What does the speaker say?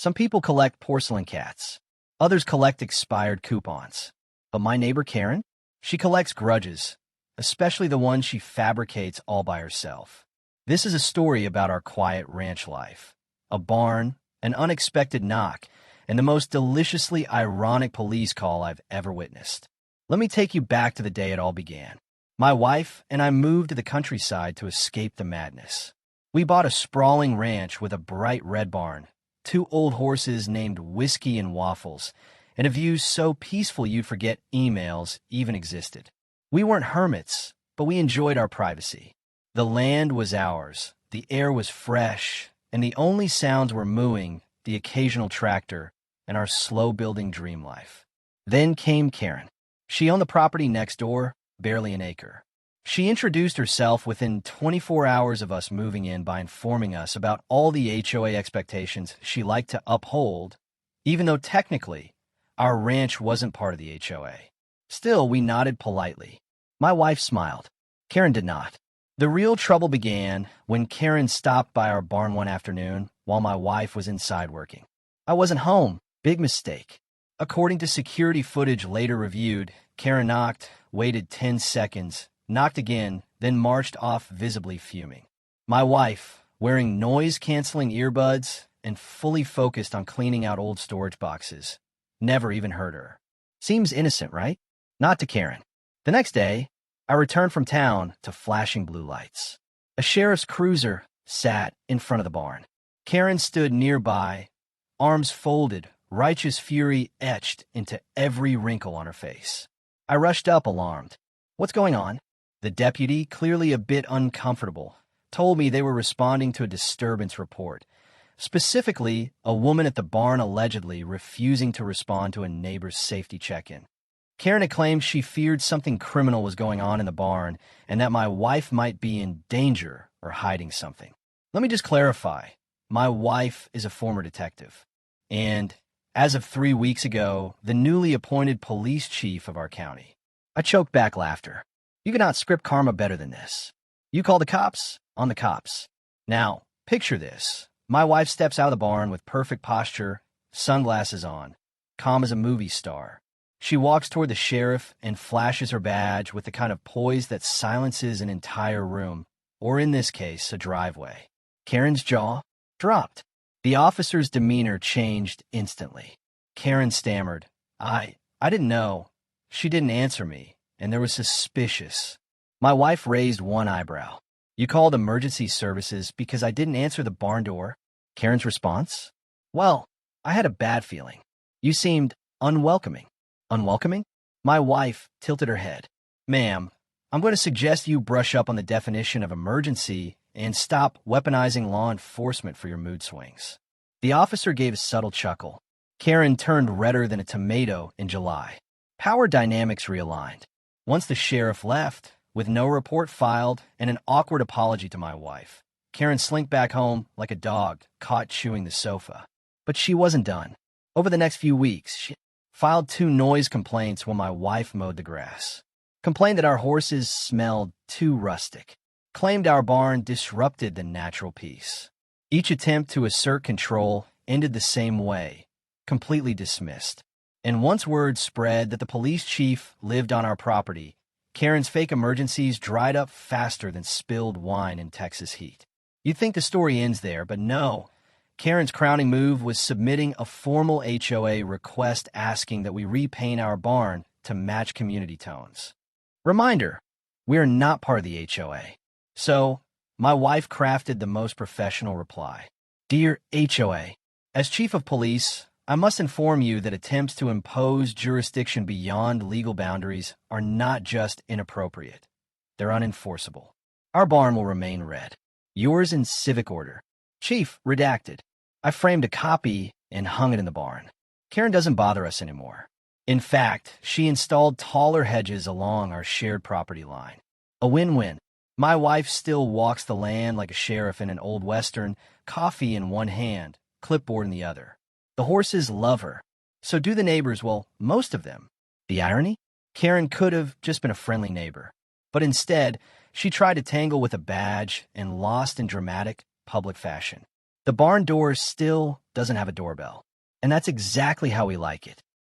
Some people collect porcelain cats. Others collect expired coupons. But my neighbor Karen? She collects grudges, especially the ones she fabricates all by herself. This is a story about our quiet ranch life. A barn, an unexpected knock, and the most deliciously ironic police call I've ever witnessed. Let me take you back to the day it all began. My wife and I moved to the countryside to escape the madness. We bought a sprawling ranch with a bright red barn, 2 old horses named Whiskey and Waffles, and a view so peaceful you'd forget emails even existed. We weren't hermits, but we enjoyed our privacy. The land was ours, the air was fresh, and the only sounds were mooing, the occasional tractor, and our slow-building dream life. Then came Karen. She owned the property next door, barely an acre. She introduced herself within 24 hours of us moving in by informing us about all the HOA expectations she liked to uphold, even though technically our ranch wasn't part of the HOA. Still, we nodded politely. My wife smiled. Karen did not. The real trouble began when Karen stopped by our barn one afternoon while my wife was inside working. I wasn't home. Big mistake. According to security footage later reviewed, Karen knocked, waited 10 seconds, knocked again, then marched off visibly fuming. My wife, wearing noise-canceling earbuds and fully focused on cleaning out old storage boxes, never even heard her. Seems innocent, right? Not to Karen. The next day, I returned from town to flashing blue lights. A sheriff's cruiser sat in front of the barn. Karen stood nearby, arms folded, righteous fury etched into every wrinkle on her face. I rushed up, alarmed. What's going on? The deputy, clearly a bit uncomfortable, told me they were responding to a disturbance report. Specifically, a woman at the barn allegedly refusing to respond to a neighbor's safety check-in. Karen had claimed she feared something criminal was going on in the barn and that my wife might be in danger or hiding something. Let me just clarify. My wife is a former detective. And as of 3 weeks ago, the newly appointed police chief of our county. I choked back laughter. You cannot script karma better than this. You call the cops, on the cops. Now, picture this. My wife steps out of the barn with perfect posture, sunglasses on, calm as a movie star. She walks toward the sheriff and flashes her badge with the kind of poise that silences an entire room, or in this case, a driveway. Karen's jaw dropped. The officer's demeanor changed instantly. Karen stammered, I didn't know. She didn't answer me, and there was suspicious. My wife raised one eyebrow. You called emergency services because I didn't answer the barn door? Karen's response? Well, I had a bad feeling. You seemed unwelcoming. Unwelcoming? My wife tilted her head. Ma'am, I'm going to suggest you brush up on the definition of emergency and stop weaponizing law enforcement for your mood swings. The officer gave a subtle chuckle. Karen turned redder than a tomato in July. Power dynamics realigned. Once the sheriff left, with no report filed and an awkward apology to my wife, Karen slinked back home like a dog caught chewing the sofa. But she wasn't done. Over the next few weeks, she filed 2 noise complaints while my wife mowed the grass. Complained that our horses smelled too rustic. Claimed our barn disrupted the natural peace. Each attempt to assert control ended the same way, completely dismissed. And once word spread that the police chief lived on our property, Karen's fake emergencies dried up faster than spilled wine in Texas heat. You'd think the story ends there, but no. Karen's crowning move was submitting a formal HOA request asking that we repaint our barn to match community tones. Reminder, we are not part of the HOA. So, my wife crafted the most professional reply. Dear HOA, as chief of police, I must inform you that attempts to impose jurisdiction beyond legal boundaries are not just inappropriate. They're unenforceable. Our barn will remain red. Yours in civic order. Chief, redacted. I framed a copy and hung it in the barn. Karen doesn't bother us anymore. In fact, she installed taller hedges along our shared property line. A win-win. My wife still walks the land like a sheriff in an old western, coffee in one hand, clipboard in the other. The horses love her. So do the neighbors, well, most of them. The irony? Karen could have just been a friendly neighbor. But instead, she tried to tangle with a badge and lost in dramatic, public fashion. The barn door still doesn't have a doorbell. And that's exactly how we like it.